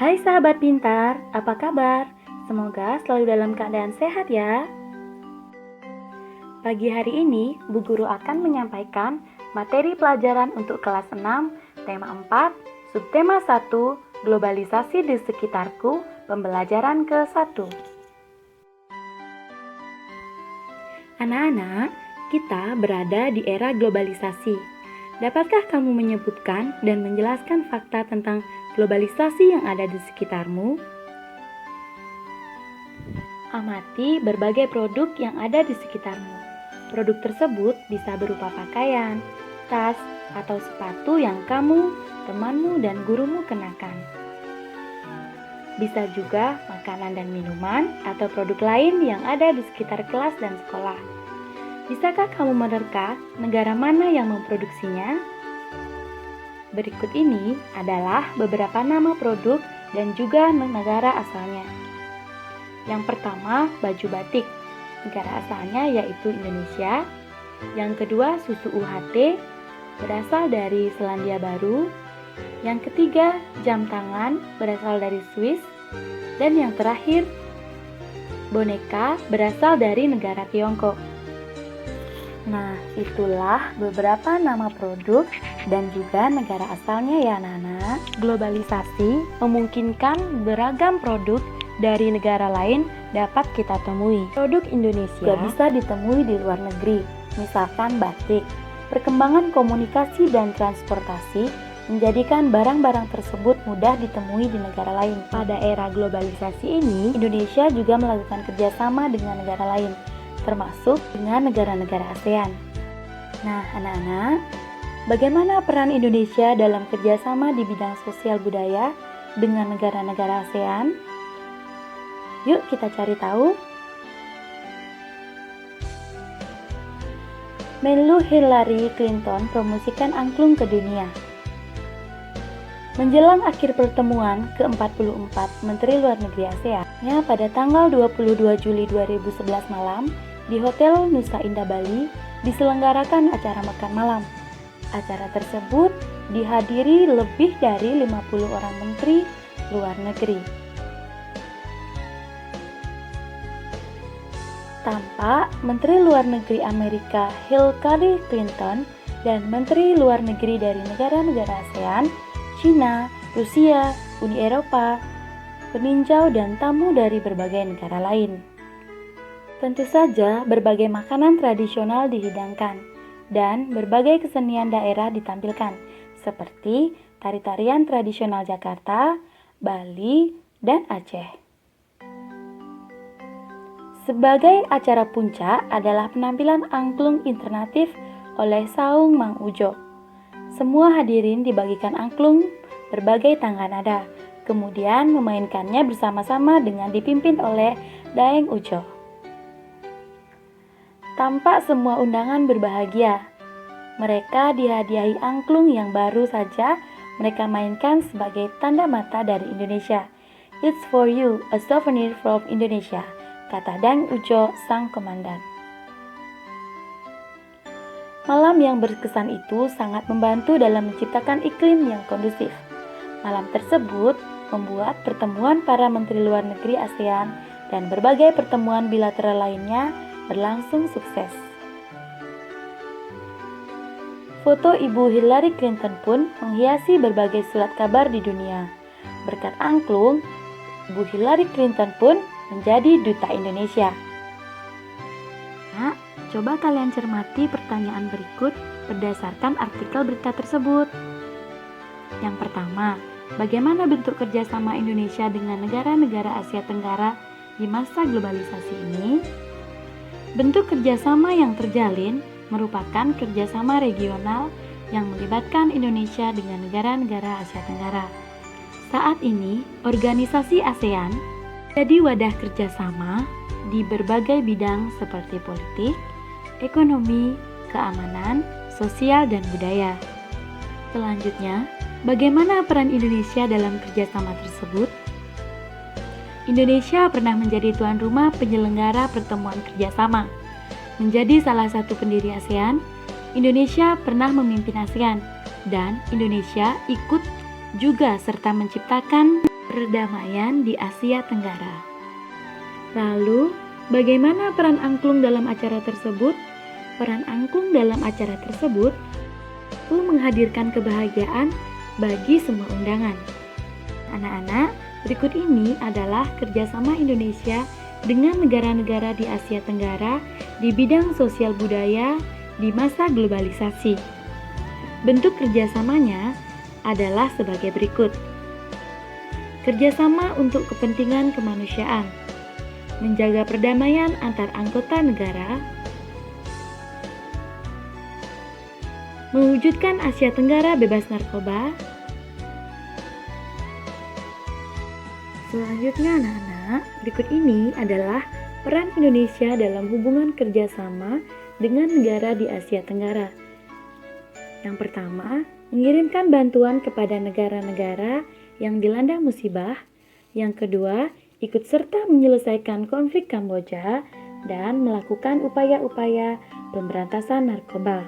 Hai sahabat pintar, apa kabar? Semoga selalu dalam keadaan sehat ya. Pagi hari ini, Bu Guru akan menyampaikan materi pelajaran untuk kelas 6, tema 4, subtema 1, globalisasi di sekitarku, pembelajaran ke-1. Anak-anak, kita berada di era globalisasi. Dapatkah kamu menyebutkan dan menjelaskan fakta tentang globalisasi yang ada di sekitarmu? Amati berbagai produk yang ada di sekitarmu. Produk tersebut bisa berupa pakaian, tas, atau sepatu yang kamu, temanmu, dan gurumu kenakan. Bisa juga makanan dan minuman atau produk lain yang ada di sekitar kelas dan sekolah. Bisakah kamu menerka negara mana yang memproduksinya? Berikut ini adalah beberapa nama produk dan juga negara asalnya. Yang pertama, baju batik. Negara asalnya yaitu Indonesia. Yang kedua, susu UHT, berasal dari Selandia Baru. Yang ketiga, jam tangan, berasal dari Swiss. Dan yang terakhir, boneka, berasal dari negara Tiongkok. Nah, itulah beberapa nama produk dan juga negara asalnya ya anak-anak. Globalisasi memungkinkan beragam produk dari negara lain dapat kita temui. Produk Indonesia juga bisa ditemui di luar negeri, misalkan batik. Perkembangan komunikasi dan transportasi menjadikan barang-barang tersebut mudah ditemui di negara lain. Pada era globalisasi ini, Indonesia juga melakukan kerjasama dengan negara lain, termasuk dengan negara-negara ASEAN. Nah, anak-anak, bagaimana peran Indonesia dalam kerjasama di bidang sosial budaya dengan negara-negara ASEAN? Yuk kita cari tahu. Menlu Hillary Clinton promosikan angklung ke dunia. Menjelang akhir pertemuan ke-44 Menteri Luar Negeri ASEAN pada tanggal 22 Juli 2011 malam, di Hotel Nusa Indah Bali diselenggarakan acara makan malam. Acara tersebut dihadiri lebih dari 50 orang menteri luar negeri. Tampak Menteri Luar Negeri Amerika Hillary Clinton dan Menteri Luar Negeri dari negara-negara ASEAN, China, Rusia, Uni Eropa, peninjau dan tamu dari berbagai negara lain. Tentu saja berbagai makanan tradisional dihidangkan dan berbagai kesenian daerah ditampilkan seperti tari-tarian tradisional Jakarta, Bali, dan Aceh. Sebagai acara puncak adalah penampilan angklung alternatif oleh Saung Mang Ujo. Semua hadirin dibagikan angklung berbagai tangga nada, kemudian memainkannya bersama-sama dengan dipimpin oleh Daeng Ujo. Tampak semua undangan berbahagia. Mereka dihadiahi angklung yang baru saja mereka mainkan sebagai tanda mata dari Indonesia. It's for you, a souvenir from Indonesia, kata Daeng Ujo sang komandan. Malam yang berkesan itu sangat membantu dalam menciptakan iklim yang kondusif. Malam tersebut membuat pertemuan para menteri luar negeri ASEAN dan berbagai pertemuan bilateral lainnya berlangsung sukses. Foto Ibu Hillary Clinton pun menghiasi berbagai surat kabar di dunia. Berkat angklung, Ibu Hillary Clinton pun menjadi duta Indonesia. Nah, coba kalian cermati pertanyaan berikut berdasarkan artikel berita tersebut. Yang pertama, bagaimana bentuk kerjasama Indonesia dengan negara-negara Asia Tenggara di masa globalisasi ini? Bentuk kerjasama yang terjalin merupakan kerjasama regional yang melibatkan Indonesia dengan negara-negara Asia Tenggara. Saat ini, organisasi ASEAN jadi wadah kerjasama di berbagai bidang seperti politik, ekonomi, keamanan, sosial, dan budaya. Selanjutnya, bagaimana peran Indonesia dalam kerjasama tersebut? Indonesia pernah menjadi tuan rumah penyelenggara pertemuan kerjasama. Menjadi salah satu pendiri ASEAN, Indonesia pernah memimpin ASEAN, dan Indonesia ikut juga serta menciptakan perdamaian di Asia Tenggara. Lalu, bagaimana peran angklung dalam acara tersebut? Peran angklung dalam acara tersebut itu menghadirkan kebahagiaan bagi semua undangan. Anak-anak, berikut ini adalah kerjasama Indonesia dengan negara-negara di Asia Tenggara di bidang sosial budaya di masa globalisasi. Bentuk kerjasamanya adalah sebagai berikut. Kerjasama untuk kepentingan kemanusiaan, menjaga perdamaian antar anggota negara, mewujudkan Asia Tenggara bebas narkoba. Selanjutnya anak-anak, berikut ini adalah peran Indonesia dalam hubungan kerjasama dengan negara di Asia Tenggara. Yang pertama, mengirimkan bantuan kepada negara-negara yang dilanda musibah. Yang kedua, ikut serta menyelesaikan konflik Kamboja dan melakukan upaya-upaya pemberantasan narkoba.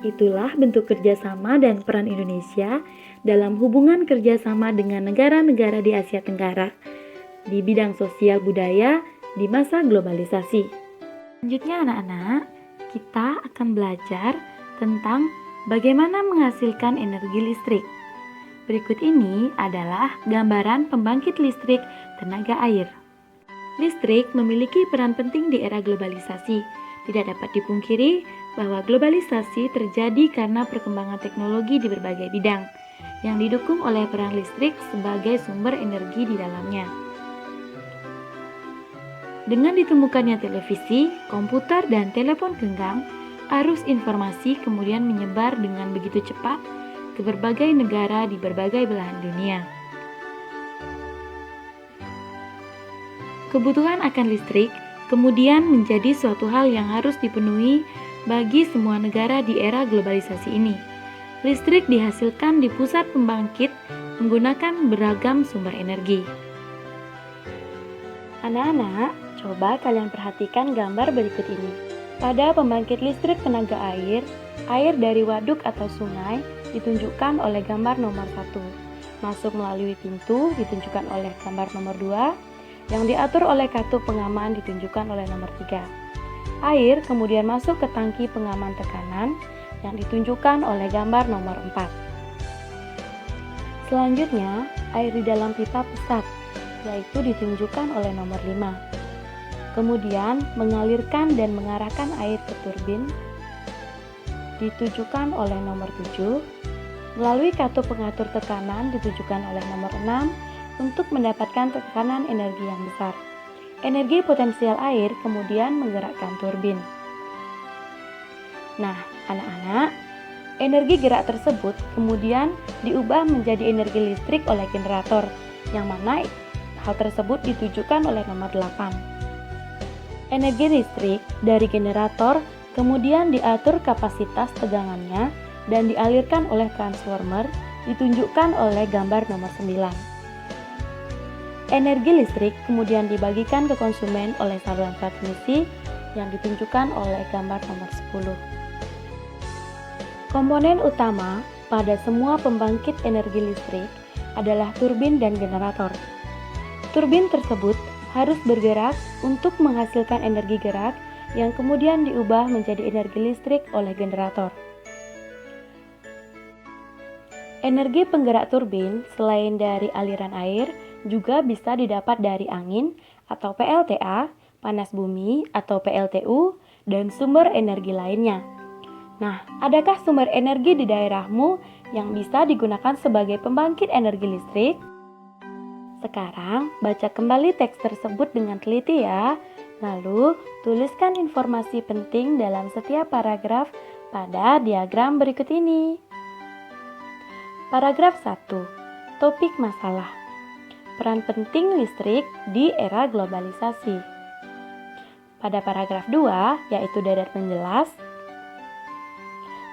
Itulah bentuk kerjasama dan peran Indonesia dalam hubungan kerjasama dengan negara-negara di Asia Tenggara di bidang sosial budaya di masa globalisasi. Selanjutnya anak-anak, kita akan belajar tentang bagaimana menghasilkan energi listrik. Berikut ini adalah gambaran pembangkit listrik tenaga air. Listrik memiliki peran penting di era globalisasi. Tidak dapat dipungkiri bahwa globalisasi terjadi karena perkembangan teknologi di berbagai bidang yang didukung oleh peran listrik sebagai sumber energi di dalamnya. Dengan ditemukannya televisi, komputer, dan telepon genggam, arus informasi kemudian menyebar dengan begitu cepat ke berbagai negara di berbagai belahan dunia. Kebutuhan akan listrik kemudian menjadi suatu hal yang harus dipenuhi bagi semua negara di era globalisasi ini. Listrik dihasilkan di pusat pembangkit menggunakan beragam sumber energi. Anak-anak, coba kalian perhatikan gambar berikut ini. Pada pembangkit listrik tenaga air, air dari waduk atau sungai ditunjukkan oleh gambar nomor 1. Masuk melalui pintu ditunjukkan oleh gambar nomor 2. Yang diatur oleh katup pengaman ditunjukkan oleh nomor 3. Air kemudian masuk ke tangki pengaman tekanan yang ditunjukkan oleh gambar nomor 4. Selanjutnya, air di dalam pipa pusat, yaitu ditunjukkan oleh nomor 5. Kemudian, mengalirkan dan mengarahkan air ke turbin, ditunjukkan oleh nomor 7. Melalui katup pengatur tekanan ditunjukkan oleh nomor 6. Untuk mendapatkan tekanan energi yang besar. Energi potensial air kemudian menggerakkan turbin. Nah, anak-anak, energi gerak tersebut kemudian diubah menjadi energi listrik oleh generator, yang mana hal tersebut ditunjukkan oleh nomor 8. Energi listrik dari generator kemudian diatur kapasitas tegangannya dan dialirkan oleh transformer, ditunjukkan oleh gambar nomor 9. Energi listrik kemudian dibagikan ke konsumen oleh saluran transmisi yang ditunjukkan oleh gambar nomor 10. Komponen utama pada semua pembangkit energi listrik adalah turbin dan generator. Turbin tersebut harus bergerak untuk menghasilkan energi gerak yang kemudian diubah menjadi energi listrik oleh generator. Energi penggerak turbin selain dari aliran air juga bisa didapat dari angin atau PLTA, panas bumi atau PLTU, dan sumber energi lainnya. Nah, adakah sumber energi di daerahmu yang bisa digunakan sebagai pembangkit energi listrik? Sekarang, baca kembali teks tersebut dengan teliti ya. Lalu, tuliskan informasi penting dalam setiap paragraf pada diagram berikut ini. Paragraf 1. Topik masalah. Peran penting listrik di era globalisasi. Pada paragraf 2, yaitu deret penjelas,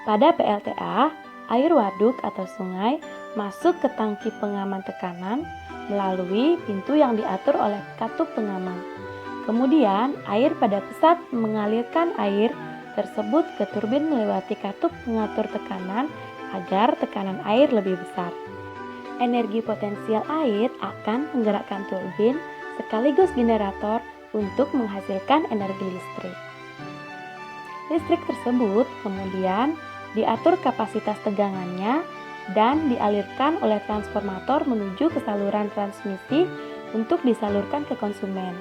pada PLTA, air waduk atau sungai masuk ke tangki pengaman tekanan melalui pintu yang diatur oleh katup pengaman. Kemudian, air pada pusat mengalirkan air tersebut ke turbin melewati katup pengatur tekanan agar tekanan air lebih besar. Energi potensial air akan menggerakkan turbin sekaligus generator untuk menghasilkan energi listrik. Listrik tersebut kemudian diatur kapasitas tegangannya dan dialirkan oleh transformator menuju ke saluran transmisi untuk disalurkan ke konsumen.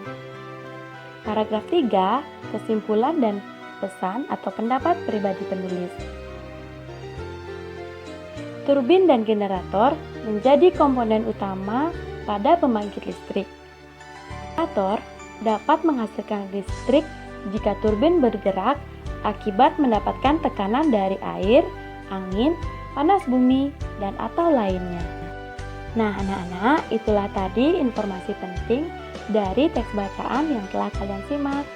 Paragraf 3, kesimpulan dan pesan atau pendapat pribadi penulis. Turbin dan generator menjadi komponen utama pada pembangkit listrik. Generator dapat menghasilkan listrik jika turbin bergerak akibat mendapatkan tekanan dari air, angin, panas bumi, dan atau lainnya. Nah, anak-anak, itulah tadi informasi penting dari teks bacaan yang telah kalian simak.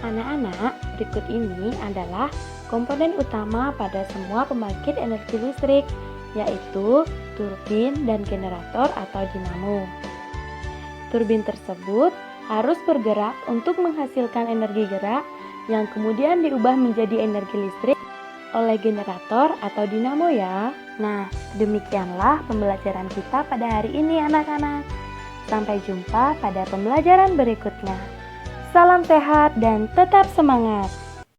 Anak-anak, berikut ini adalah komponen utama pada semua pembangkit energi listrik, yaitu turbin dan generator atau dinamo. Turbin tersebut harus bergerak untuk menghasilkan energi gerak yang kemudian diubah menjadi energi listrik oleh generator atau dinamo ya. Nah, demikianlah pembelajaran kita pada hari ini anak-anak. Sampai jumpa pada pembelajaran berikutnya. Salam sehat dan tetap semangat.